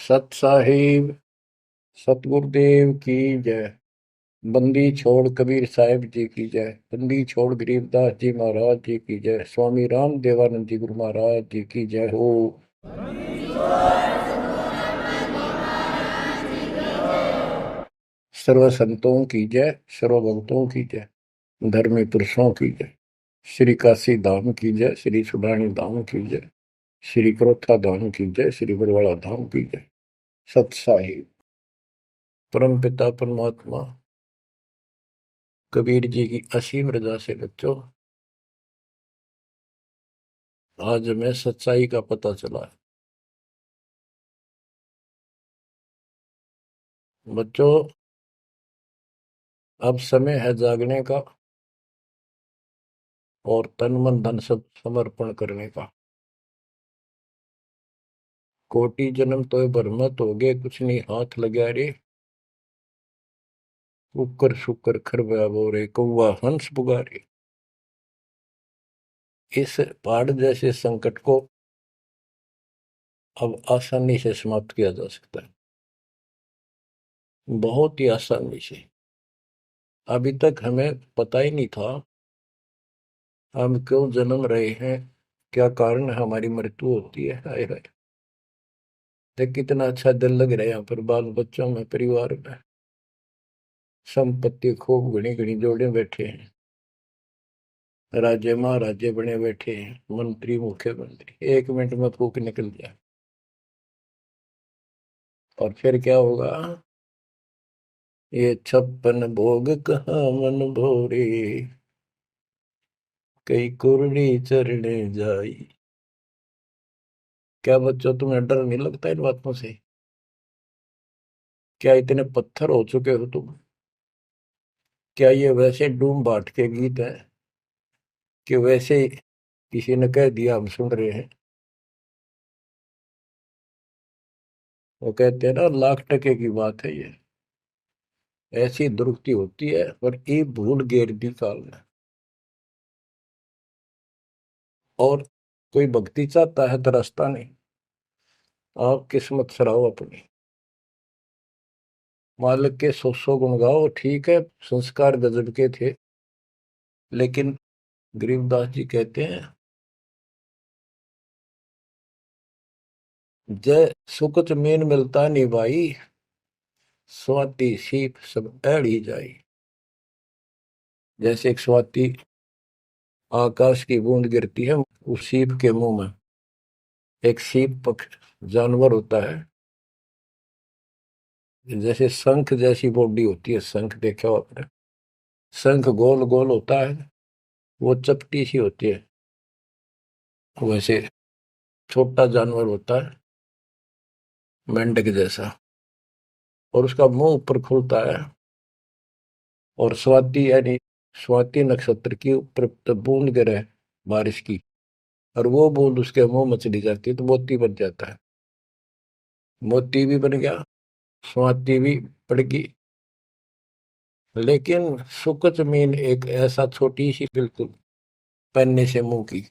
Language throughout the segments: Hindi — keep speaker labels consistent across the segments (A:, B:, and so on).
A: सत साहिब सतगुरुदेव की जय। बंदी छोड़ कबीर साहिब जी की जय। बंदी छोड़ गरीबदास जी महाराज जी की जय। स्वामी राम देवानंद जी गुरु महाराज जी की जय हो। सर्व संतों की जय, सर्व भक्तों की जय, धर्मी पुरुषों की जय। श्री काशी धाम की जय, श्री सुडानी धाम की जय, श्री क्रोथा धाम की जय, श्री बरवाड़ा धाम की जय। सत साहिब परम पिता परमात्मा कबीर जी की असीम रजा से बच्चों आज हमें सच्चाई का पता चला है। बच्चों अब समय है जागने का और तन मन धन सब समर्पण करने का। कोटि जन्म तो भरमत हो गए, कुछ नहीं हाथ लगा रे। कुकर शुकर खरबा बोरे, कौवा हंस पुगारे। इस पहाड़ जैसे संकट को अब आसानी से समाप्त किया जा सकता है, बहुत ही आसानी से। अभी तक हमें पता ही नहीं था हम क्यों जन्म रहे हैं, क्या कारण हमारी मृत्यु होती है। हाय हाय, देख कितना अच्छा दिल लग रहा है यहाँ पर, बाल बच्चों में, परिवार में। संपत्ति खूब घनी घनी जोड़े बैठे हैं, राजे महाराजे बने बैठे हैं, मंत्री मुख्यमंत्री। एक मिनट में फूक निकल जाए और फिर क्या होगा। ये 56 भोग कहाँ मन भोरे, कई कुर्नी चरणे जाई। क्या बच्चों तुम्हें डर नहीं लगता इन बातों से? क्या इतने पत्थर हो चुके हो तुम? क्या ये वैसे डूम बाट के गीत है कि वैसे किसी ने कह दिया हम सुन रहे हैं? वो कहते हैं ना, लाख टके की बात है ये। ऐसी दुरुक्ति होती है पर ये भूल गेर दी काल ने। और कोई भक्ति चाहता है तो रास्ता नहीं। आप किस्मत सराहो अपनी, मालिक के 100 गुण गाओ। ठीक है, संस्कार गजब के थे, लेकिन गरीबदास जी कहते हैं, जय सुकत मीन मिलता नहीं भाई, स्वाति सीप सब ऐड़ी जाई। जैसे एक स्वाति आकाश की बूंद गिरती है उस सीप के मुंह में। एक सीप जानवर होता है, जैसे शंख जैसी बॉडी होती है। शंख देखा हो आपने? शंख गोल गोल होता है, वो चपटी सी होती है। वैसे छोटा जानवर होता है, मेंढक जैसा, और उसका मुंह ऊपर खुलता है। और स्वाति यानी स्वाति नक्षत्र की ऊपर बूंद गिरे बारिश की, और वो बूंद उसके मुंह में चली जाती है तो मोती बन जाता है। मोती भी बन गया, स्वाति भी पड़ गई। लेकिन सुकत मीन एक ऐसा छोटी सी, बिल्कुल पन्ने से मुंह की,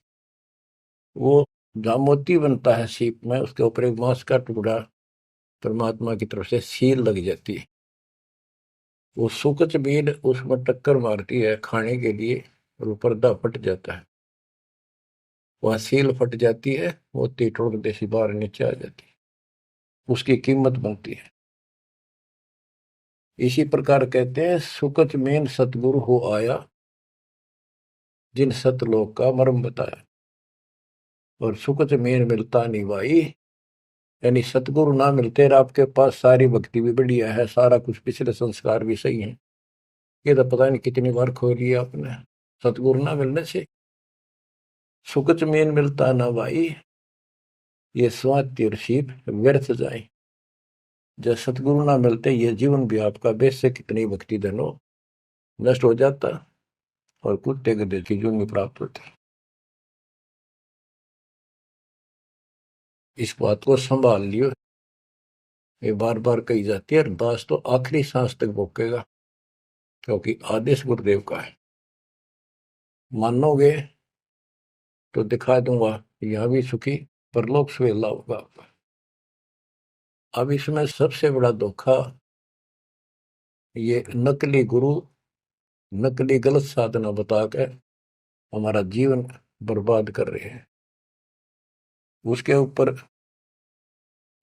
A: वो जहाँ मोती बनता है सीप में, उसके ऊपर एक मांस का टुकड़ा परमात्मा की तरफ से सील लग जाती है। वो सुकच मीन उसमें टक्कर मारती है खाने के लिए, और वो पर्दा फट जाता है। वह सील फट जाती है, मोती टुकड़े से बाहर नीचे आ जाती है, उसकी कीमत बनती है। इसी प्रकार कहते हैं, सुकच मीन सतगुरु हो आया, जिन सतलोक का मर्म बताया। और सुकच मीन मिलता नहीं भाई, यानी सतगुरु ना मिलते और आपके पास सारी भक्ति भी बढ़िया है, सारा कुछ पिछले संस्कार भी सही है, ये तो पता नहीं कितनी बार खो लिया आपने। सतगुरु ना मिलने से सुकच मीन मिलता ना भाई, ये स्वाति और सीप व्यर्थ जाए। जब सतगुरु ना मिलते, ये जीवन भी आपका बेशक कितनी भक्ति धन हो, नष्ट हो जाता और कुत्ते गधे की जून में प्राप्त होती। इस बात को संभाल लियो, ये बार बार कही जाती है, और दास तो आखिरी सांस तक भोगेगा, क्योंकि आदेश गुरुदेव का है। मानोगे तो दिखा दूंगा, यहाँ भी सुखी परलोक सुहेला होगा। अब इसमें सबसे बड़ा धोखा ये नकली गुरु, नकली गलत साधना बता के हमारा जीवन बर्बाद कर रहे हैं। उसके ऊपर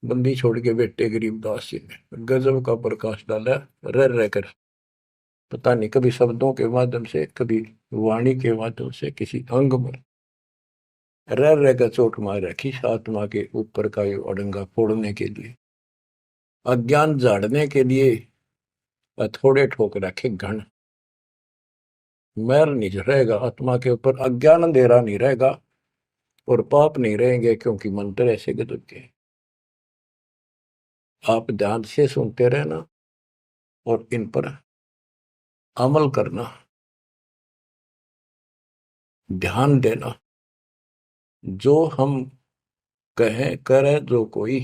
A: बंदी छोड़ के बेटे गरीबदास जी ने गजब का प्रकाश डाला, रह रह कर। पता नहीं कभी शब्दों के माध्यम से, कभी वाणी के माध्यम से, किसी अंग में रह रह कर चोट मार रखी आत्मा के ऊपर का ये अड़ंगा फोड़ने के लिए, अज्ञान झाड़ने के लिए। थोड़े ठोक रखे घन, मैल नहीं रहेगा आत्मा के ऊपर, अज्ञान अंधेरा नहीं रहेगा और पाप नहीं रहेंगे, क्योंकि मंत्र ऐसे गजब के। आप ध्यान से सुनते रहना और इन पर अमल करना, ध्यान देना। जो हम कहें करे जो कोई,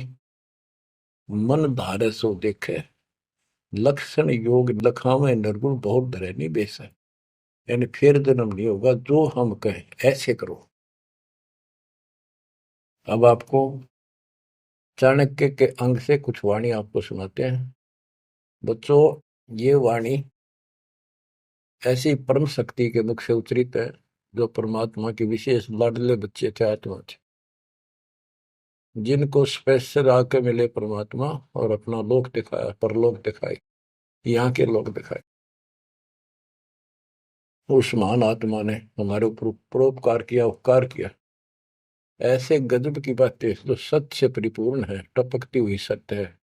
A: मन धारे सो देखे, लक्षण योग लखावे निर्गुण बहुत धरे नहीं बेस है। यानी फिर जन्म नहीं होगा, जो हम कहें ऐसे करो। अब आपको चाणक्य के अंग से कुछ वाणी आपको सुनाते हैं। बच्चों, ये वाणी ऐसी परम शक्ति के मुख से उच्चरित है, जो परमात्मा के विशेष लाडले बच्चे थे, आत्मा थे, जिनको स्पेशल आके मिले परमात्मा और अपना लोक दिखाया, परलोक दिखाए, यहाँ के लोक दिखाए। उस महान आत्मा ने हमारे ऊपर परोपकार किया, उपकार किया। ऐसे गजब की बातें जो सत्य से परिपूर्ण है, टपकती हुई सत्य है,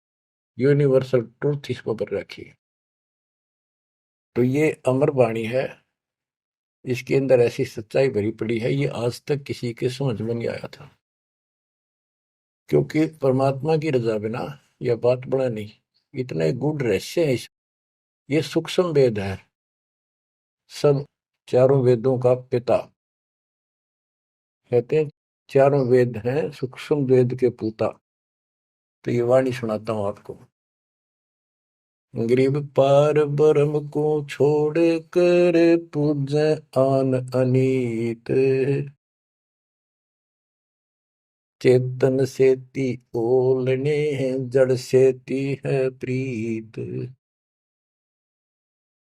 A: यूनिवर्सल ट्रूथ इसको पर रखी। तो ये अमर वाणी है, इसके अंदर ऐसी सच्चाई भरी पड़ी है, ये आज तक किसी के समझ में नहीं आया था। क्योंकि परमात्मा की रजा बिना यह बात बड़ा नहीं, इतने गूढ़ रहस्य है। ये सूक्ष्म वेद है, सब चारों वेदों का पिता कहते हैं, चारों वेद हैं सूक्ष्म वेद के पूता। तो ये वाणी सुनाता हूं आपको। गरीब पार ब्रह्म को छोड़ कर पूजे आन अनीत, चेतन सेती ओलने जड़ सेती है प्रीत।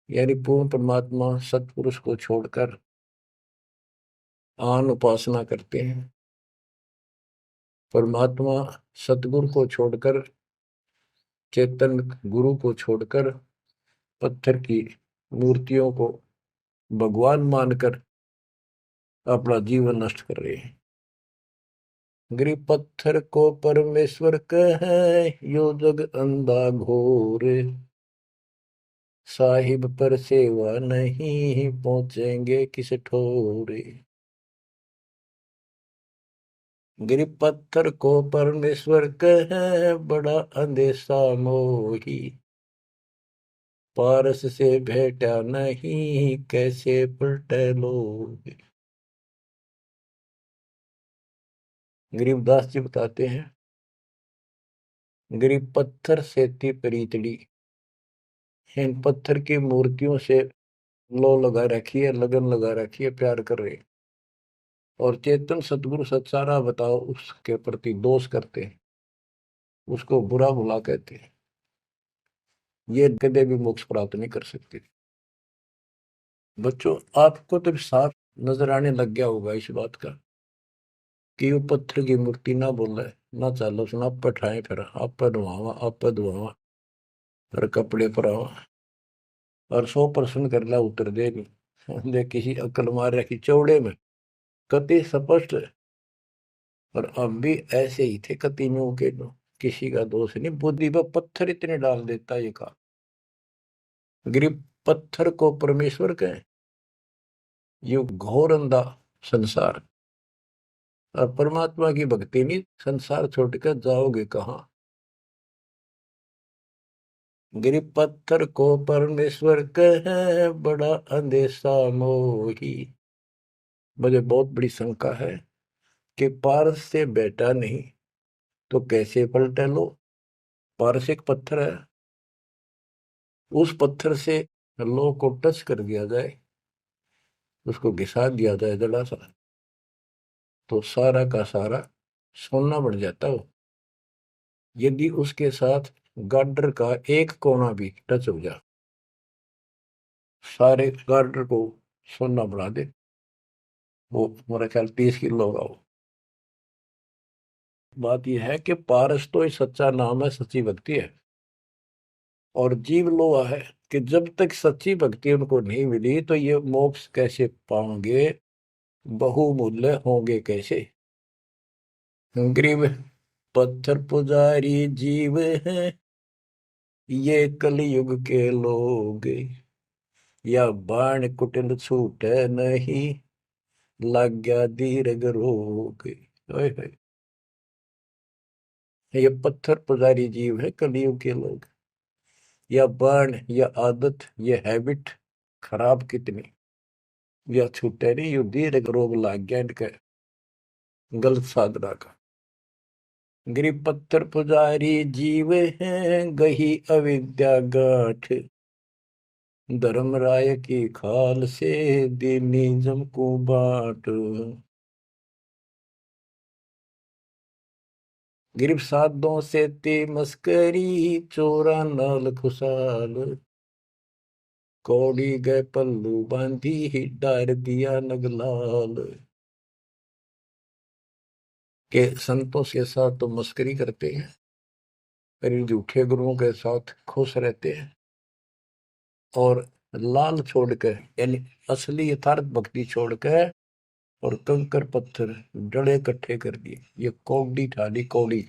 A: यानी पूर्ण परमात्मा सतपुरुष को छोड़कर आन उपासना करते हैं, परमात्मा सतगुरु को छोड़कर, चेतन गुरु को छोड़कर पत्थर की मूर्तियों को भगवान मानकर अपना जीवन नष्ट कर रहे हैं। गरीब पत्थर को परमेश्वर कहे, यो जग अंधा घोर, साहिब पर सेवा नहीं पहुंचेंगे किस ठोरे। गरीब पत्थर को परमेश्वर कहे, बड़ा अंदेशा मोही, पारस से भेटा नहीं कैसे पलटे लोग। गरीबदास जी बताते हैं, गरीब पत्थर से थी प्रीतड़ी, इन पत्थर की मूर्तियों से लो लगा रखी है, लगन लगा रखी है, प्यार कर रहे। और चेतन सतगुरु सत्सारा बताओ उसके प्रति दोष करते हैं, उसको बुरा भला कहते हैं। ये कदे भी मोक्ष प्राप्त नहीं कर सकते। बच्चों, आपको तो साफ नजर आने लग गया होगा इस बात का कि वो पत्थर की मूर्ति ना बोले, ना चालो सुना, आप पठाए फिर आप धुआवा, आप धुआवा, फिर कपड़े पर आवा और 100% कर ला, उतर दे नहीं दे, किसी अकल मार रखी चौड़े में, कति स्पष्ट। और अब भी ऐसे ही थे कति नो के नो, किसी का दोष नहीं, बुद्धि पर पत्थर इतने डाल देता ये का। गरीब पत्थर को परमेश्वर कहे, ये घोर अंधा संसार, और परमात्मा की भक्ति नहीं, संसार छोड़कर जाओगे कहाँ। गरीब पत्थर को परमेश्वर कहे, बड़ा अंदेशा मोही। मुझे बहुत बड़ी शंका है कि पारस से बेटा नहीं तो कैसे पलटे लो। पारस एक पत्थर है, उस पत्थर से लो को टच कर दिया जाए, उसको घिसा दिया जाए जड़ा सा, तो सारा का सारा सोना बन जाता हो। यदि उसके साथ गार्डर का एक कोना भी टच हो जाए, सारे गार्डर को सोना बना दे, वो मेरा ख्याल 30 किलो होगा वो। बात यह है कि पारस तो एक सच्चा नाम है, सच्ची भक्ति है। और जीव लोहा है कि जब तक सच्ची भक्ति उनको नहीं मिली तो ये मोक्ष कैसे पाएंगे, बहुमूल्य होंगे कैसे। गरीब पत्थर पुजारी जीव हैं ये कलयुग के लोग, या बाण कुटिल छूटे नहीं, लग गया दीर्घ रोग। ओए होए, ये पत्थर पुजारी जीव है कलयुग के लोग, या बाण, या आदत, ये हैबिट खराब कितनी, या छूटे नहीं, यू दीर्घ रोग लग गया इनके गलत साधना का। गरीब पत्थर पुजारी जीव हैं गही अविद्या गांठ, धर्मराय की खाल से दीनी जमकू बाट। गिरफ्त साधों से ते मस्करी, चोरा नाल खुशाल, कौड़ी गए पल्लू बांधी, डार दिया नगलाल। के संतों के साथ तो मस्करी करते हैं, पर इन झूठे गुरुओं के साथ खुश रहते हैं, और लाल छोड़कर यानी असली यथार्थ भक्ति छोड़कर और कंकर पत्थर डले इकट्ठे कर दिए। ये कौड़ी ठाली कौड़ी।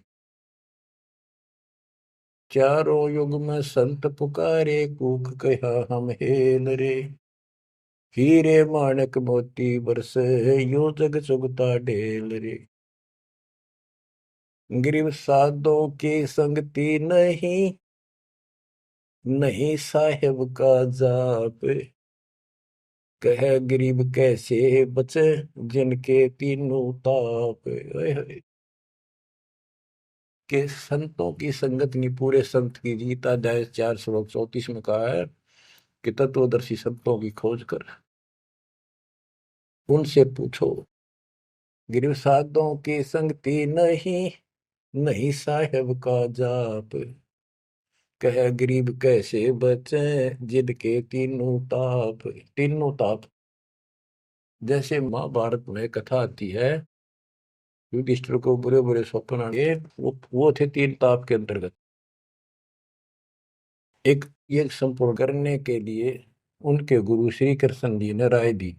A: चारों युग में संत पुकारे, कूक कहा हम हेल रे, हीरे माणक मोती बरसे, यो जग चुगता ढेल रे। गिरव साधों की संगति नहीं, नहीं साहेब का जाप, कह गरीब कैसे बचे, जिनके तीनों ताप। ओए होए, के संतों की संगत नहीं, पूरे संत की गीता अध्याय 4 श्लोक 34 में कहा है कि तत्वदर्शी संतों की खोज कर उनसे पूछो। गिरव साधों की संगति नहीं, नहीं साहेब का जाप, कह गरीब कैसे बचे, जिनके तीनों ताप। तीनों ताप, जैसे महाभारत में कथा आती है, युधिष्ठिर को बुरे बुरे स्वप्न आए, वो थे तीन ताप के अंतर्गत। एक ये संपूर्ण करने के लिए उनके गुरु श्री कृष्ण जी ने राय दी,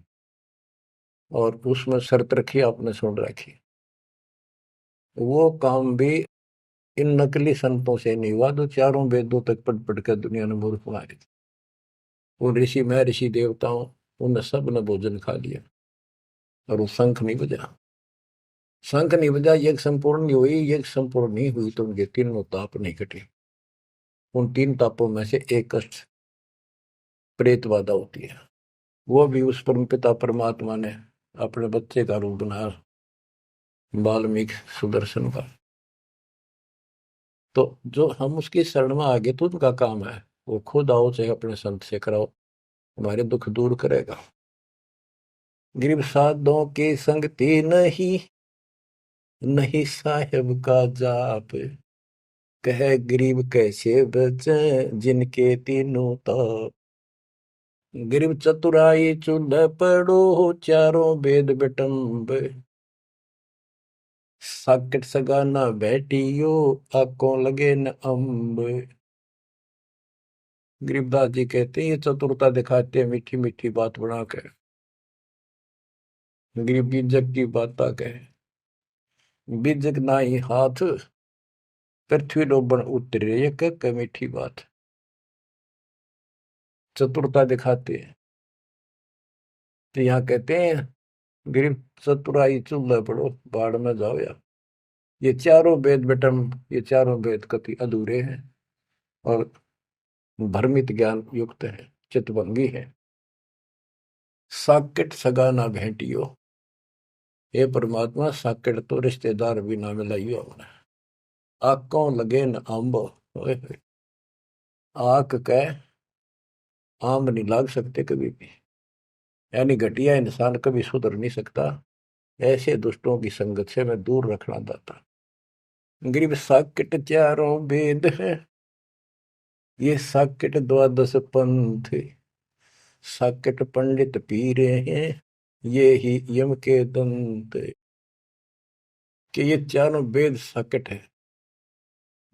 A: और उसमें शर्त रखी, आपने सुन रखी। वो काम भी इन नकली संतों से नहीं हुआ जो चारों वेदों तक पढ़ पढ़ कर दुनिया ने मूर्ख बना रही थी। वो ऋषि मैं ऋषि देवताओं, उन सब ने भोजन खा लिया, और वो शंख नहीं बजा। शंख नहीं बजा, यज्ञ संपूर्ण नहीं हुई। यज्ञ संपूर्ण नहीं हुई तो उनके तीनों ताप नहीं कटे। उन तीन तापों में से एक कष्ट प्रेत बाधा होती है, वो भी उस परम पिता परमात्मा ने अपने बच्चे का रूप बनाया, वाल्मीकि सुदर्शन का। तो जो हम उसकी शरण में आगे तो उनका काम है, वो खुद आओ चाहे अपने संत से कराओ, हमारे दुख दूर करेगा। गरीब साधों के संगति नहीं, नहीं साहेब का जाप, कह गरीब कैसे बचे, जिनके तीनों ताप। गरीब चतुराई चूल्ह पड़ो, चारों वेद बिटम्ब, साकट सगाना बैठियो, आंखों लगे न अम्ब। गरीबदास जी कहते हैं ये चतुरता दिखाते हैं मीठी मीठी बात बनाकर, गरीब बीजक की बात कहे, बीजक ना ही हाथ, पृथ्वी डोबन उतरे, ये कह मीठी बात। चतुरता दिखाते हैं, तो यहाँ कहते हैं गरीब चतुराई चूल्हा पड़ो, बाढ़ में जाओ यार। ये चारों वेद बेटम, ये चारों वेद कति अधूरे हैं और भ्रमित ज्ञान युक्त है, चितभंगी है। साकेट सगा ना भेंटियो, हे परमात्मा साकेट तो रिश्तेदार भी ना मिलाइयो हमने। आंखों लगे न आंब, आंख कह आम नहीं लाग सकते कभी भी, यानी घटिया इंसान कभी सुधर नहीं सकता। ऐसे दुष्टों की संगत से मैं दूर रखना चाहता। गरीब साकेट चारों वेद है, ये साकेट द्वादश पंथ, साकेट पंडित पीरे हैं, ये ही यम के दंत। कि ये चारों वेद साकेट है,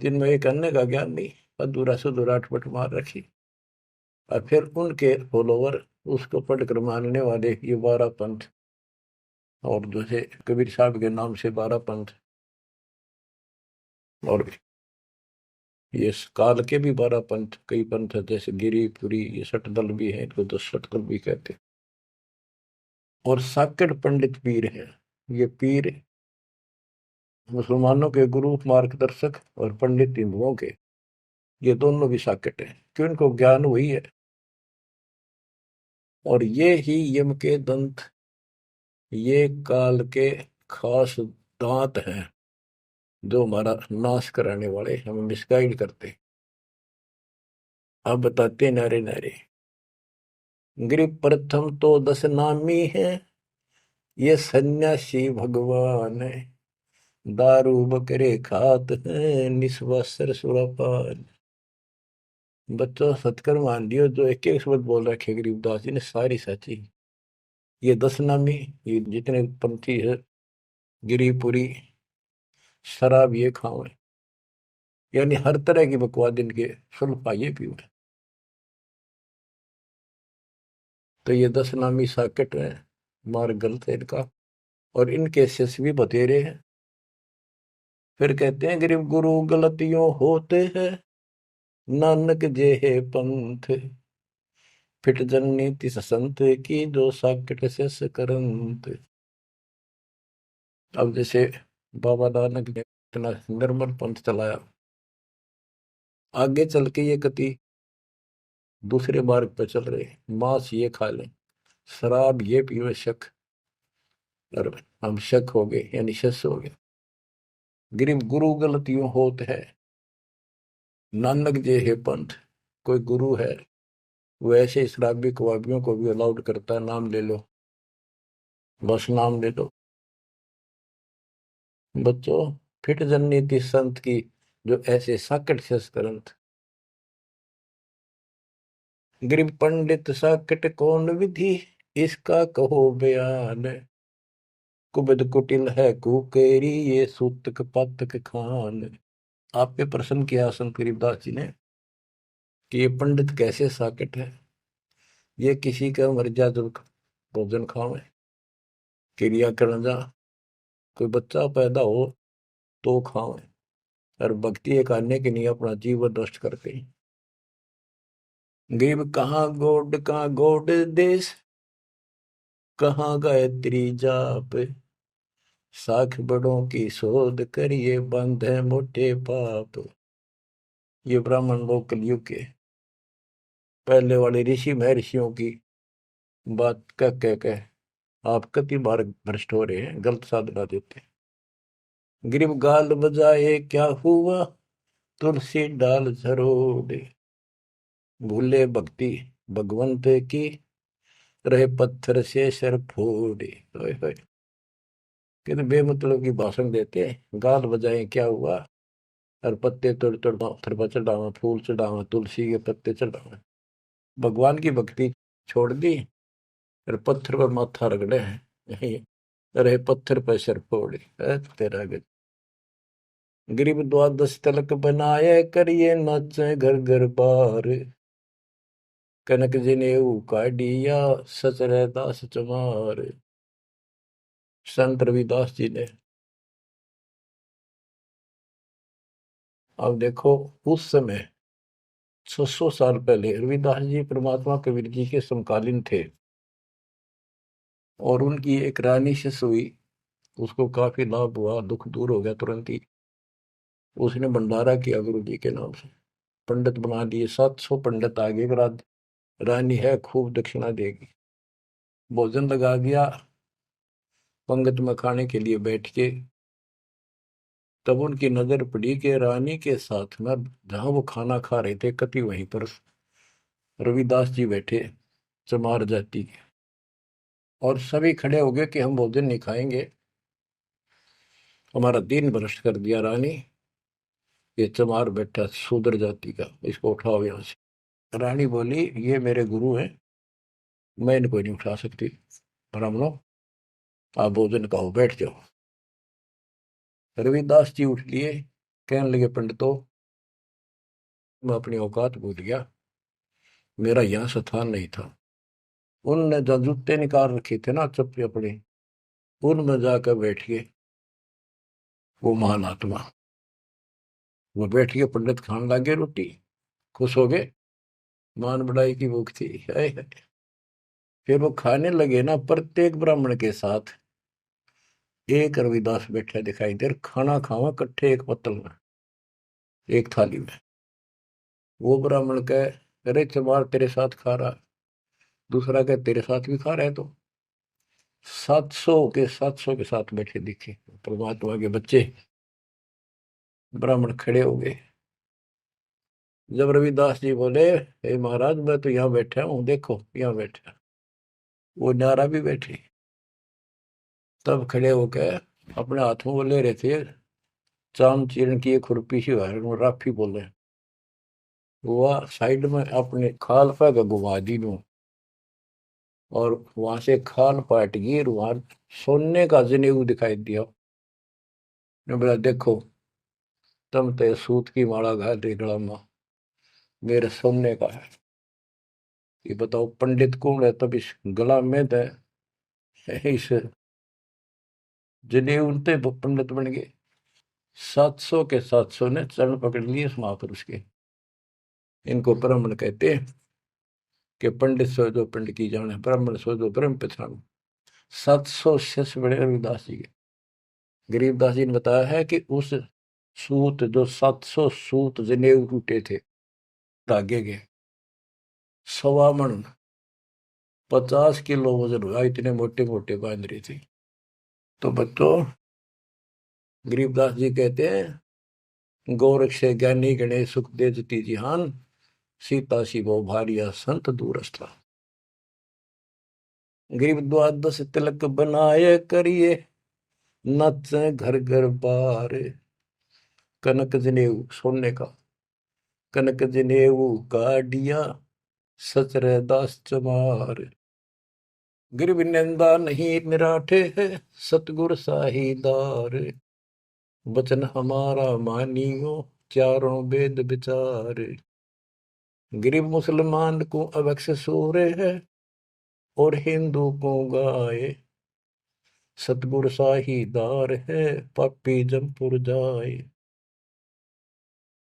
A: जिनमें एक अन्य का ज्ञान नहीं, अधूरा सुधूरा अटपट मार रखी। और फिर उनके फॉलोवर उसको पढ़कर मानने वाले ये 12 पंथ, और जैसे कबीर साहब के नाम से 12 पंथ, और ये काल के भी 12 पंथ, कई पंथ है, जैसे गिरिपुरी, ये सटदल भी है, इनको 10 सटदल भी कहते हैं। और साकेट पंडित पीर है, ये पीर मुसलमानों के गुरु मार्गदर्शक और पंडित हिंदुओं के, ये दोनों भी साकेट है, क्यों इनको ज्ञान वही है। और ये ही यम के दंत, ये काल के खास दांत हैं, जो हमारा नाश कराने वाले, हमें मिसगाइड करते। अब बताते नारे नारे। गरीब प्रथम तो 10 नामी है, ये सन्यासी भगवान है, दारू बकरे खात है, निस्वासर सुरापान। बच्चों सतकर मान लियो, जो एक एक शब्द बोल रखे गरीबदास जी ने सारी सच्ची। ये 10 नामी, ये जितने पंथी है, गिरिपुरी, शराब ये खाओ, यानी हर तरह की बकवाद इनके सुल्फा ये पीओ। तो ये 10 नामी साकेट है, मार्ग गलत है इनका, और इनके शिष्य भी बतेरे हैं। फिर कहते हैं गरीब गुरु गलतियों होते हैं, नानक जे है पंथ, फिट जननी तिस संत की, जो साकेट शिष्य करंत। अब जैसे बाबा नानक ने इतना निर्मल पंथ चलाया, आगे चल के ये गति दूसरे मार्ग पर चल रहे, मांस ये खा लें, शराब ये पीवे शक, और हम शक हो गए यानी शस हो गए। गरीब गुरु गलतियों होत है, नानक जे है पंथ। कोई गुरु है वो ऐसे शराबी कबाबियों को भी अलाउड करता है, नाम ले लो, बस नाम ले लो। बच्चों फिट जननीति संत की, जो ऐसे साकट शस करंत। गरीब पंडित साकट कौन विधि, इसका कहो बयान, कुबद कुटिल है कुकेरी, ये सूतक पातक खान। आप पे प्रश्न किया संत गरीबदास जी ने कि ये पंडित कैसे साकट है। ये किसी का मर्जा जब भोजन खावे, क्रिया करना जा, कोई बच्चा पैदा हो तो खावे, और भक्ति एक आने के लिए अपना जीवन नष्ट करते हैं। गरीब कहाँ गोड देश, कहाँ गायत्री जाप, साख बड़ों की शोध करिए, बंधे मोटे पाप। ये ब्राह्मण लोग कलयुग के पहले वाले ऋषि महर्षियों की बात कह आप कति बार भ्रष्ट हो रहे हैं, गलत साधना देते हैं। गरीब गाल बजाए क्या हुआ, तुलसी डाल झरोड़े, भूले भक्ति भगवंत की, रहे पत्थर से सर फोड़े। ओए होए, कितने बेमतलब की भाषण देते हैं। गाल बजाए क्या हुआ, और पत्ते तोड़ तोड़ पत्थर पर चढ़ावा, फूल चढ़ावा, तुलसी के पत्ते चढ़ावा, भगवान की भक्ति छोड़ दी, और पत्थर पर माथा रगड़े हैं, रहे पत्थर पर सर फोड़े। तेरा गज। गरीब द्वादश तलक बनाए, करिए नाचे घर घर बार, कनक जनेऊ काढ़िया, सच रहता सच मार। संत रविदास जी ने, अब देखो उस समय 600 साल पहले रविदास जी परमात्मा कबीर जी के समकालीन थे, और उनकी एक रानी शिष्य हुई, उसको काफी लाभ हुआ, दुख दूर हो गया तुरंत ही। उसने भंडारा किया गुरु जी के नाम से, पंडित बना दिए, 700 पंडित आ गए, रानी है खूब दक्षिणा देगी। भोजन लगा दिया, पंगत में खाने के लिए बैठ के, तब उनकी नजर पड़ी कि रानी के साथ में जहां वो खाना खा रहे थे, कति वहीं पर रविदास जी बैठे, चमार जाति के। और सभी खड़े हो गए कि हम भोजन नहीं खाएंगे, हमारा दिन भ्रष्ट कर दिया रानी। ये चमार बैठा शूद्र जाति का, इसको उठाओ यहां से। रानी बोली ये मेरे गुरु हैं, मैं इनको नहीं उठा सकती। ब्राह्मणों आप भोजन खाओ, बैठ जाओ। रविदास जी उठ लिए, कहने लगे पंडितों मैं अपनी औकात भूल गया, मेरा यहाँ स्थान नहीं था। उनने जो जूते निकाल रखे थे ना चप्पे अपने, उनमें जाकर बैठ गए वो महान आत्मा। वो बैठ के पंडित खाने लगे रोटी, खुश हो गए, मान बढ़ाई की भूख थी। हाय हाय। फिर वो खाने लगे ना, प्रत्येक ब्राह्मण के साथ एक रविदास बैठा दिखाई दे, खाना खावा कट्ठे एक पत्तल में, एक थाली में। वो ब्राह्मण कहे अरे चमार तेरे साथ खा रहा, दूसरा कहे तेरे साथ भी खा रहा है। तो 700 के साथ बैठे दिखे परमात्मा के बच्चे। ब्राह्मण खड़े हो गए। जब रविदास जी बोले हे महाराज मैं तो यहाँ बैठा हूँ, देखो यहाँ बैठा, वो नारा भी बैठे। तब खड़े होकर अपने हाथ में वो ले रहे थे चाम चीरण की एक खुरपी सी राफी बोले, वो साइड में अपने खाल पे घुमा दी नू, और वहां से खाल पाट गई और वहां सोने का जनेऊ दिखाई दिया। ने बोला देखो तुम तो सूत की माला घाल रही गला में, मेरे सोने का है। ये बताओ पंडित कौन है, तब इस गला में दे इस जनेऊ ते पंडित बन गए। 700 के 700 ने चरण पकड़ लिए उस महापुरुष के। इनको ब्राह्मण कहते हैं कि पंडित सो जो पंडित की जाने, ब्राह्मण सो जो ब्रह्म पहचान। 700 शिष्य बड़े रविदास जी के। गरीबदास जी ने बताया है कि उस सूत जो 700 सूत जनेऊ टूटे थे धागे के, 1.25 मन 50 किलो वजन हुआ, इतने मोटे मोटे बांध रही थी। तो बच्चों गरीबदास जी कहते हैं गोरख से ज्ञानी गणे सुख दे जती जिहान, सीता शिवो भारिया संत दूरस्था। गरीब द्वादश तिलक बनाए करिए, नच घर घर बार। कनक जनेऊ सोने का, कनक जनेऊ काडिया सचरे दास चमार। गिरव निंदा नहीं निराठे है, सतगुर साहीदार। वचन हमारा मानियो, चारों वेद विचार। गरीब मुसलमान को अवक्ष सूरे है, और हिंदू को गाए। सतगुर साहीदार है, पापी जमपुर जाए।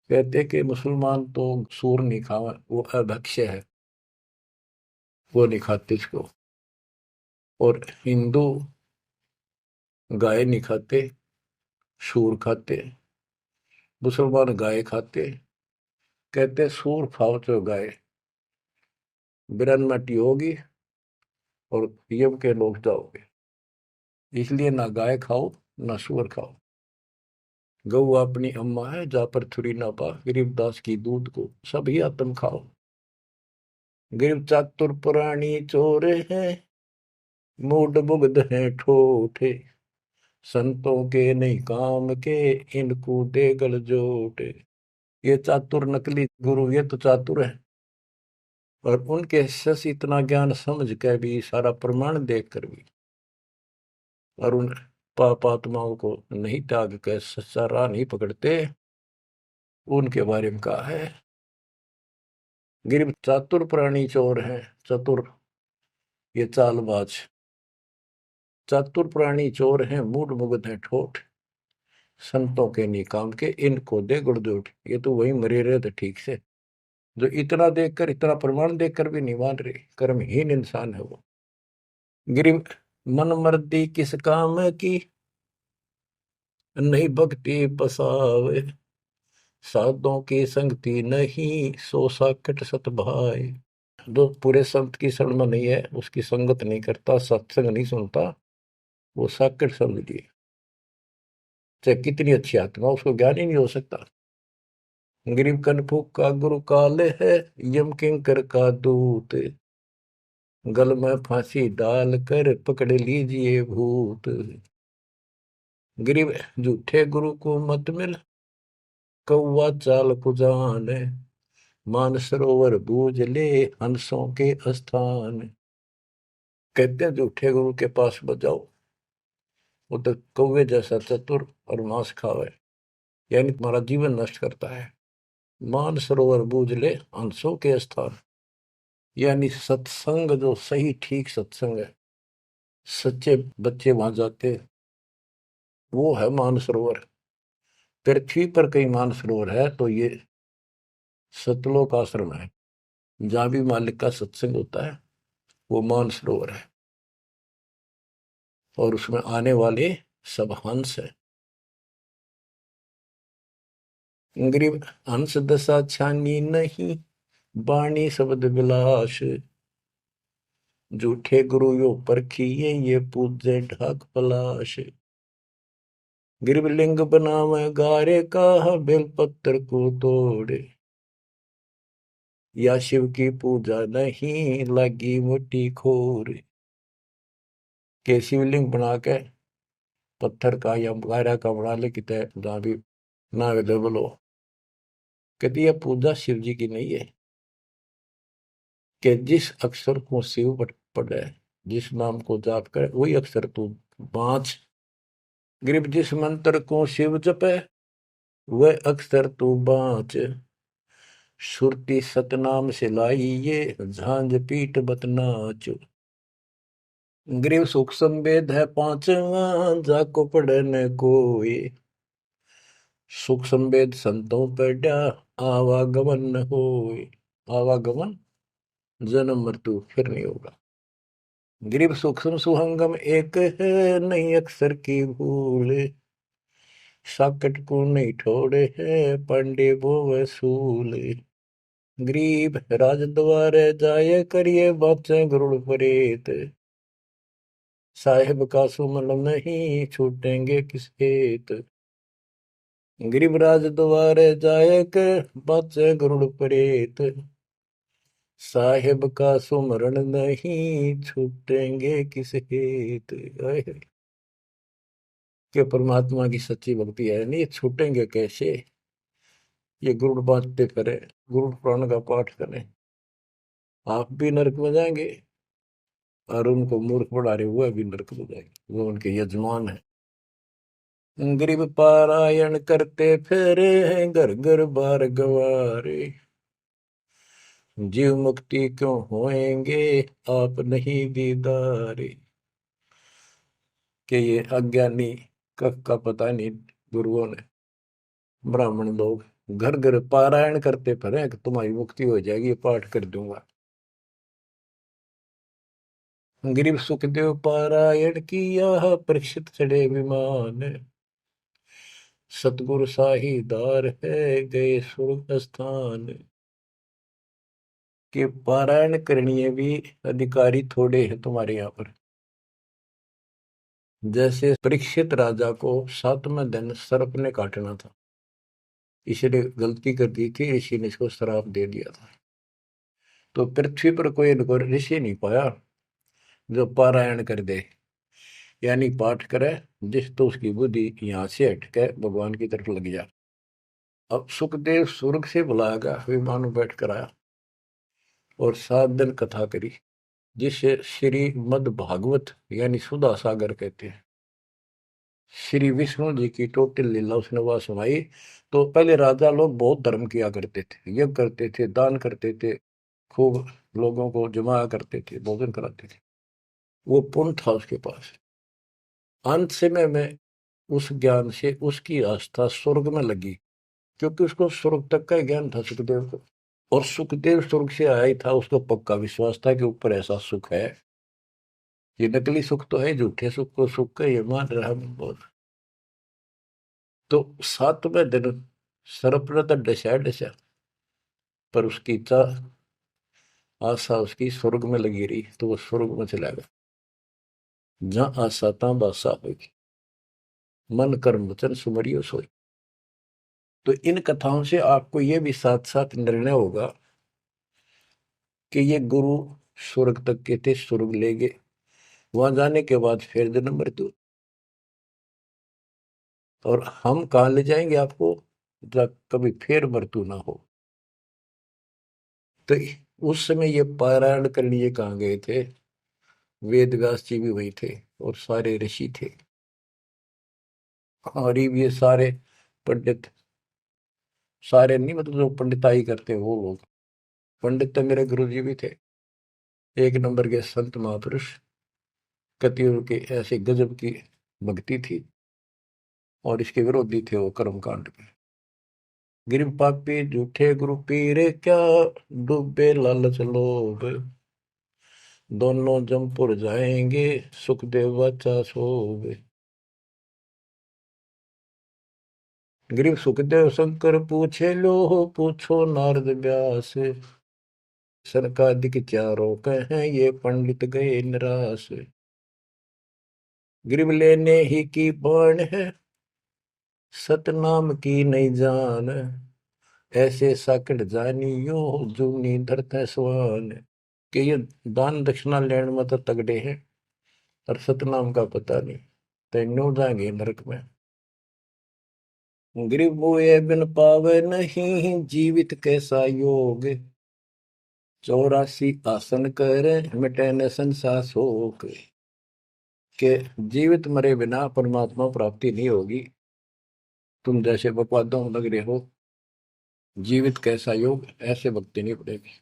A: कहते कि मुसलमान तो सूर नहीं खावा, वो अभक्ष्य है, वो नहीं खाते इसको। और हिंदू गाय नहीं खाते, सूर खाते। मुसलमान गाय खाते। कहते सूर खाओ तो गाय बिरन मटी होगी और यम के लोग जाओगे, इसलिए ना गाय खाओ ना सूअर खाओ। गऊ अपनी अम्मा है, जा पर थुरी ना पा, गरीबदास की दूध को सभी आत्म खाओ। गरीब चातुर पुरानी चोर है, मूड मुग्ध है ठोठे। संतों के नहीं काम के, इनको दे गल जोटे। ये चातुर नकली गुरु, ये तो चातुर है, और उनके शिष्य इतना ज्ञान समझ के भी, सारा प्रमाण देख कर भी, और उन पाप आत्माओं को नहीं त्याग कर सच्चा राह नहीं पकड़ते। उनके बारे में कहा है गिर चातुर प्राणी चोर है। चतुर ये चालबाज, चातुर प्राणी चोर है, मूड मुग्ध है ठोठ। संतों के नहीं काम के, इनको दे गुड़जोट। ये तो वही मरे रहे थे ठीक से, जो इतना देखकर, इतना प्रमाण देखकर भी नहीं मान रहे, कर्महीन इंसान है वो। गिर मन मर्दी किस काम की, नहीं भक्ति बसावे। साधों की संगति नहीं, सो साकट सत भाई। जो पूरे संत की शरण में नहीं है, उसकी संगत नहीं करता, सत्संग नहीं सुनता, वो साकट समझ लिए। चाहे कितनी अच्छी आत्मा, उसको ज्ञान ही नहीं हो सकता। गरीब कनफूक का गुरु काले है, यम किंकर का दूत। गल में फांसी डाल कर पकड़ लीजिए भूत। गरीब झूठे गुरु को मत मिल, कौवा चाल कुजान, मानसरोवर बूझ ले हंसों के स्थान। कहते हैं झूठे गुरु के पास मत जाओ, वो तो कौवे जैसा चतुर और मांस खावे, यानी तुम्हारा जीवन नष्ट करता है। मानसरोवर बूझ ले हंसों के स्थान, यानी सत्संग जो सही ठीक सत्संग है, सच्चे बच्चे वहां जाते, वो है मानसरोवर। पृथ्वी पर कई मानसरोवर है, तो ये सतलोक आश्रम है, जहां भी मालिक का सत्संग होता है वो मानसरोवर है, और उसमें आने वाले सब हंस है। गरीब हंस दशा छानी नहीं, बाणी शब्द विलास। झूठे गुरु यो परखिए, ये पूजे ढाक पलाश। गिरब लिंग बनावे गारे का, बेलपत्र को तोड़े। या शिव की पूजा नहीं, लगी मोटी खोर। के शिवलिंग बना के पत्थर का या गारा का बना ले, कितने जहां भी ना अवेलेबल हो, कहती है पूजा शिव जी की नहीं है। कि जिस अक्षर को शिव पढ़े, जिस नाम को जाप करे, वही अक्षर तू बाँच। गरीब जिस मंत्र को शिव जपे, वह अक्षर तू बाँच। सुरती सतनाम से लाई ये, झांझ पीठ बतनाच। गरीब सुख संवेद है पांचवा, जाको पढ़े न कोई। सुख संवेद संतों पढ़ा, आवागमन न होए। आवागमन जन्म मृत्यु फिर नहीं होगा। गरीब सूक्ष्म सुहंगम एक है, नहीं अक्षर की भूल। साकट को नहीं ठोड़े है, पांडे वो वसूल। गरीब राज द्वारे जाए, करिए बाचे गरुड़ परेत। साहेब का सुमल नहीं, छूटेंगे किस हेत। गरीब राज द्वारे जाए, कर बाचे गरुड़ परेत। साहेब का सुमरण नहीं, छूटेंगे किस हेत। कि परमात्मा की सच्ची भक्ति है नहीं, छूटेंगे कैसे। ये गुरुड़ बांटते करें, गुरुड़ पुराण का पाठ करें, आप भी नरक में जाएंगे, और उनको मूर्ख बना रहे हुए भी नरक में जाएंगे, वो उनके यजमान है। गरीब पारायण करते फेरे हैं, घर घर बार गवारे। जीव मुक्ति क्यों होएंगे, आप नहीं दीदारे। कि ये अज्ञानी का पता नहीं, गुरुओं ने, ब्राह्मण लोग घर घर पारायण करते फिरे कि तुम्हारी मुक्ति हो जाएगी, पाठ कर दूंगा। गरीब सुखदेव पारायण किया, परीक्षित चढ़े विमान। सतगुरु साहीदार है, गए स्वर्ग स्थान। के पारायण करनी भी अधिकारी थोड़े हैं तुम्हारे यहाँ पर। जैसे परीक्षित राजा को 7वें दिन सर्प ने काटना था, इसने गलती कर दी थी, ऋषि ने इसको श्राप दे दिया था। तो पृथ्वी पर कोई ऋषि नहीं पाया जो पारायण कर दे, यानी पाठ करे, जिस तो उसकी बुद्धि यहाँ से हटके भगवान की तरफ लग जा। अब सुखदेव स्वर्ग से बुलाया गया, विमान में बैठ कर आया और 7 दिन कथा करी, जिसे श्री मद भागवत यानी सुधा सागर कहते हैं। श्री विष्णु जी की टोटल लीला उसने वहां सुनाई। तो पहले राजा लोग बहुत धर्म किया करते थे, यज्ञ करते थे, दान करते थे, खूब लोगों को जमा करते थे, भोजन कराते थे, वो पुण्य था उसके पास। अंत समय में उस ज्ञान से उसकी आस्था स्वर्ग में लगी, क्योंकि उसको स्वर्ग तक का ज्ञान था सुखदेव को, और सुखदेव स्वर्ग से आया ही था, उसको पक्का विश्वास था कि ऊपर ऐसा सुख है। ये नकली सुख तो है, झूठे सुख को सुख का ये मान रहा बहुत। तो 7वें दिन सर्प ने तो डसा डसा, पर उसकी इच्छा आशा उसकी स्वर्ग में लगी रही, तो वो स्वर्ग में चला गया। जहां आशा तहां बासा होगी, मन कर्म वचन सुमरियो सोई। तो इन कथाओं से आपको ये भी साथ साथ निर्णय होगा कि ये गुरु स्वर्ग तक के थे, स्वर्ग ले गए, वहां जाने के बाद फिर जन्म मृत्यु। और हम कहाँ ले जाएंगे आपको, जब कभी फिर मृत्यु ना हो। तो उस समय ये पारायण करने ये कहाँ गए थे? वेद व्यास जी भी वही थे और सारे ऋषि थे, और ये सारे पंडित, सारे नहीं मतलब जो पंडिताई करते वो लोग। पंडित तो मेरे गुरु जी भी थे, एक नंबर के संत महापुरुष। कतियों की ऐसी गजब की भक्ति थी, और इसके विरोधी थे वो कर्मकांड के। गिर पापी झूठे गुरु पीरे क्या, डूबे लालच लोभ, दोनों जमपुर जाएंगे, सुखदेव बच्चा सोवे। गिरीव सुखदेव शंकर पूछे लो, पूछो नारद व्यास, सरकादिक चारों कहें ये पंडित गए निराश। गिरीव लेने ही की बाण है, सतनाम की नहीं जान, ऐसे साकट जानियो, जूनी धरते स्वान। कि ये दान दक्षिणा लेने में तो तगड़े हैं, और सतनाम का पता नहीं, तो न्यू जाएंगे नरक में। गिरीव मोए बिन पावे नहीं, जीवित कैसा योग, 84 आसन करे, मिटे न संसार शोक। के जीवित मरे बिना परमात्मा प्राप्ति नहीं होगी। तुम जैसे बकवादों में लग रहे हो, जीवित कैसा योग, ऐसे भक्ति नहीं पड़ेगी।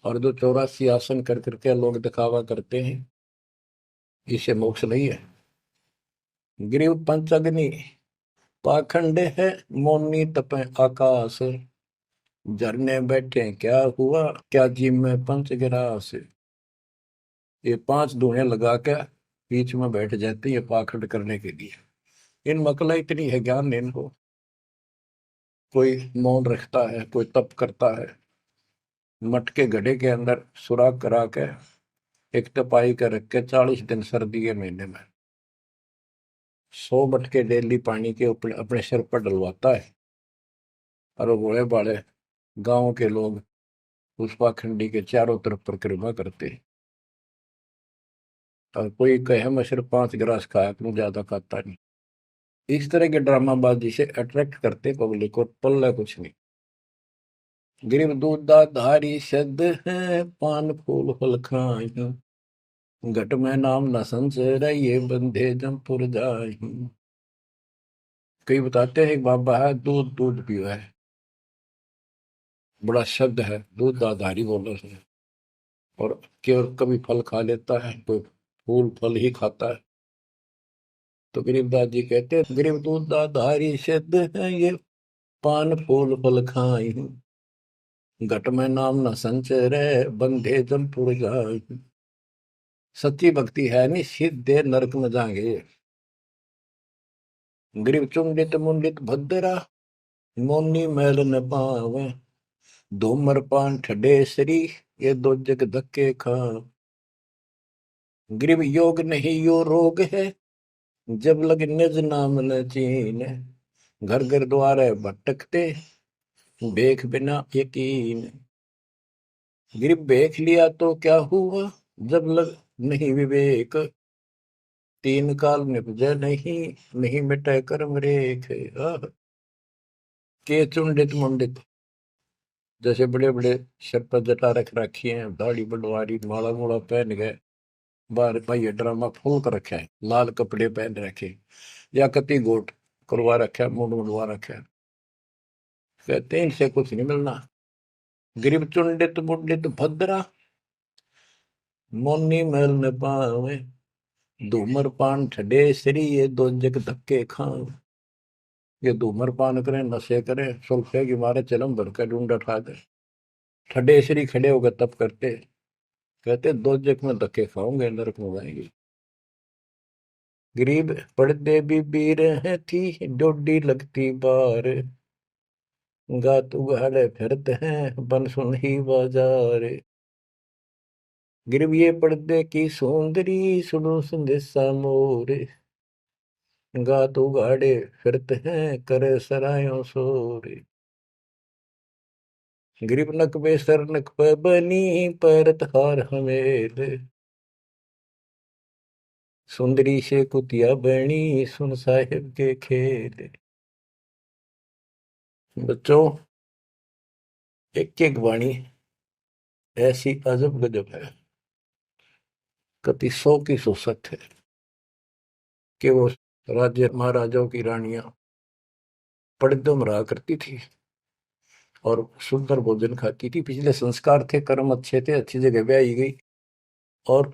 A: और जो 84 आसन कर करके लोग दिखावा करते हैं, इसे मोक्ष नहीं है। गिरीव पंचअग्नि पाखंड है, मौनी तपे आकाश, झरने बैठे क्या हुआ, क्या जी में पंच गिरास। ये 5 धुएं लगा के बीच में बैठ जाते हैं, ये पाखंड करने के लिए। इन मकला इतनी है ज्ञान है इनको। कोई मौन रखता है, कोई तप करता है, मटके घड़े के अंदर सुराख करा के एक तपाई कर रख के 40 दिन सर्दी के महीने में 100 मटके डेली पानी के अपने सिर पर डलवाता है, और वो बड़े बड़े गांव के लोग उस पाखंडी के चारों तरफ परिक्रमा करते हैं। और कोई कहे मैं सिर्फ 5 गिलास खाया करूं, ज्यादा खाता नहीं। इस तरह के ड्रामाबाजी से अट्रैक्ट करते पब्लिक, और पल्ला कुछ नहीं। गिरिव दूधा धारी शब्द है, पान फूल फल खाई, घट में नाम न संचय, ये बंधे जमपुर जाई। कई बताते हैं बाबा है दूध दूध पियो है, बड़ा शब्द है दूध दाधारी बोलो से। और केवल कभी फल खा लेता है, कोई फूल फल ही खाता है। तो गरीबदास जी कहते हैं गरीब दूध दाधारी शब्द है ये, पान फूल फल खाई, घट में नाम न संचय रहे, बंधे जमपुर जाई। सच्ची भक्ति है नहीं, सीधे नरक में जाएंगे। गरीब चुंडित मुंडित भद्रा, मोनी मैल न पावे, धूमर पान ठडेसरी, ये दो जग धक्के खा। गरीब योग नहीं यो रोग है, जब लग निज नाम न चीन, घर घर द्वारे भटकते, देख बिना यकीन। गिर देख लिया तो क्या हुआ, जब लग नहीं विवेक, 3 काल निपजे नहीं, नहीं मिटे कर्म रेख। के चुंडित मुंडित, जैसे बड़े बड़े सिर पर जटा रख रखी है, दाढ़ी बंडवारी, माला मूला पहन गए, बाहर भाई ड्रामा फुल कर रखा है, लाल कपड़े पहन रखे, या कति गोट करवा रखा है, मुंड मुंडवा रखा है। कहते हैं इनसे कुछ नहीं मिलना। गिरिव चुंडित मुंडित भद्रा, मोनी मैल न पावे, धूमर पान ठडे श्री, ये दो जग धक्के खाओ। ये धूमर पान करें, नशे करें, सुल्फे की मारे चलम भर कर ढूंढ उठा दे, ठडे श्री खड़े होकर तप करते, कहते 2 जग में धक्के खाओगे, नरक में जाएंगे। गरीब पड़दे भी बीर है थी, डोडी लगती बार, गात उगाड़े फिरते हैं, बन सुन ही बाजार। गिरव ये पर्दे की सौंदरी, सुनो संदेशा मोर, गात उगाड़े फिरते हैं, करे सरायों शोर। गिरिव नक बेसर नक पे बनी, पैरत हार हमेल, सुंदरी से कुतिया बनी, सुन साहिब के खेल। बच्चों, एक एक वाणी ऐसी अजब गजब है, कति 100 की 100 सत्य है कि वो राज्य महाराजाओं की रानियां पड़दम रहा करती थी और सुंदर भोजन खाती थी। पिछले संस्कार थे, कर्म अच्छे थे, अच्छी जगह ब्याही गई और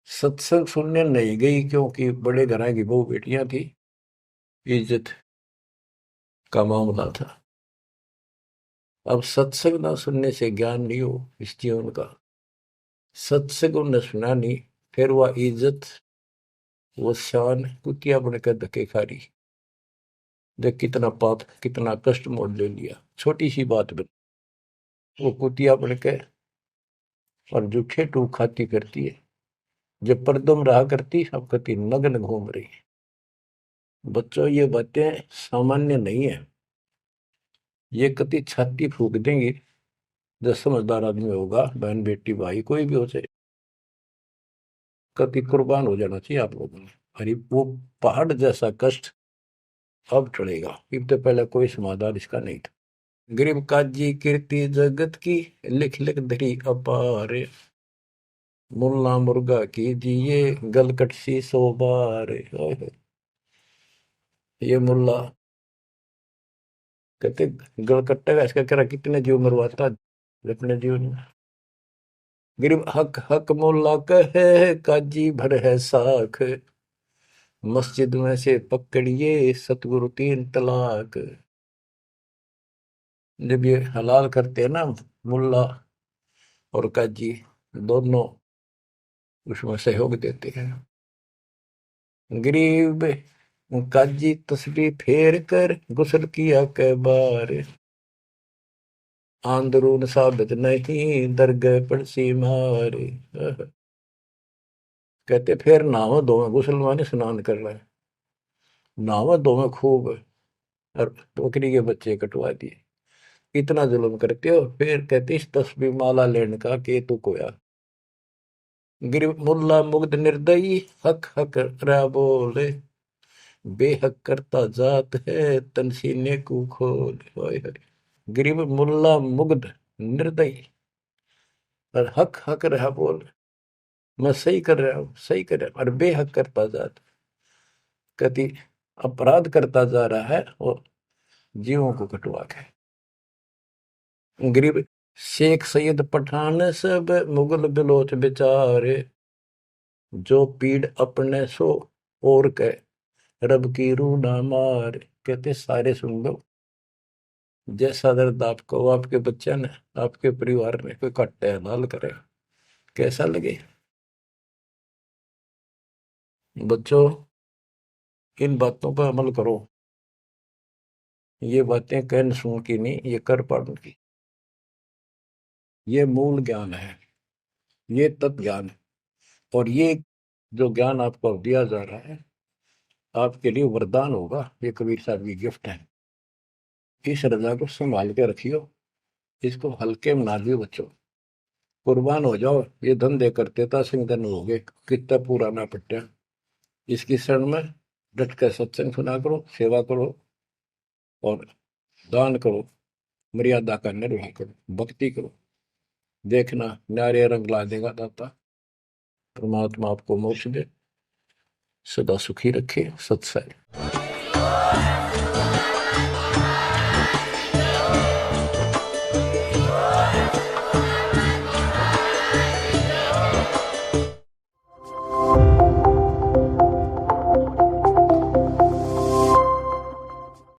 A: सत्संग सुनने नहीं गई क्योंकि बड़े घरां की बहू बेटियां थी, इज्जत का मामला था। अब सत्संग ना सुनने से ज्ञान नहीं हो इस जीवन का, सत्संग उन्हें सुना नहीं, फिर वह इज्जत वो शान कुतिया बनकर धक्के खा रही। देख कितना पाप, कितना कष्ट मोल ले लिया छोटी सी बात में। वो कुतिया बनकर और जूठे टूक खाती करती है, जब परदम रहा करती अब कति नग्न घूम रही है। बच्चों, ये बातें सामान्य नहीं है, ये कति छाती फूक देंगी। जो समझदार आदमी होगा, बहन बेटी भाई कोई भी हो जाए, कति कुर्बान हो जाना चाहिए आप लोगों ने। अरे वो पहाड़ जैसा कष्ट अब टलेगा, इससे पहले कोई समाधान इसका नहीं था। गरीब काजी कीर्ति जगत की, लिख लिख धरी अपार, मुल्ला मुर्गा की जिए गलकट सी 100 बार। ये मुल्ला कहते गलकट्टा का इसका कह रहा कितने जीव मरवाता अपने जीवन में। गरीब हक हक मुल्ला कहे काजी भर है साख, मस्जिद में से पकड़िए सतगुरु 3 तलाक। जब ये हलाल करते हैं ना मुल्ला और काजी दोनों, उसमें सहयोग देते हैं। गरीब काजी तस्बीह फेर कर गुस्ल किया कै बार, आंदरून साबित नहीं दरगह पड़सी मार। कहते फिर नहावा धोवे, गुस्ल माने स्नान कर रहे हैं, नहावा धोवे खूब और बकरी के बच्चे कटवा दिए। इतना जुल्म करते हो, फिर कहते इस तस्बीह माला लेने का के तू कोया। गिर मुल्ला मुग्ध निर्दयी हक हक रहा बोले, बेहक करता जात है तन सीने को खोल। गरीब मुल्ला मुग्ध निर्दयी और हक हक रहा बोल, मैं सही कर रहा हूं, सही कर रहा हूं, और बेहक करता जात, कति अपराध करता जा रहा है और जीवों को कटवा के। गरीब शेख सैयद पठान सब मुगल बिलोच बेचारे, जो पीड़ अपने सो और के रब की रूह ना मार। कहते सारे सुन लो, जैसा दर्द आपको आपके बच्चे ने, आपके परिवार ने कोई कट्टे हलाल करे, कैसा लगे। बच्चों, इन बातों पर अमल करो। ये बातें कहन सुन की नहीं, ये कर पाड़न की। ये मूल ज्ञान है, ये तत्व ज्ञान है, और ये जो ज्ञान आपको दिया जा रहा है आपके लिए वरदान होगा। ये कबीर साहब की गिफ्ट है। इस रजा को संभाल के रखियो, इसको हल्के में ना दियो बच्चों, कुर्बान हो जाओ। ये धंधे करते था सिंह धन हो गए, कितना पुराना पट्टा। इसकी शरण में डट कर सत्संग सुना करो, सेवा करो और दान करो, मर्यादा का निर्वाह करो, भक्ति करो। देखना न्यारे रंग ला देगा दाता। परमात्मा आपको मोक्ष दे, सदा सुखी रखे। सत्संग।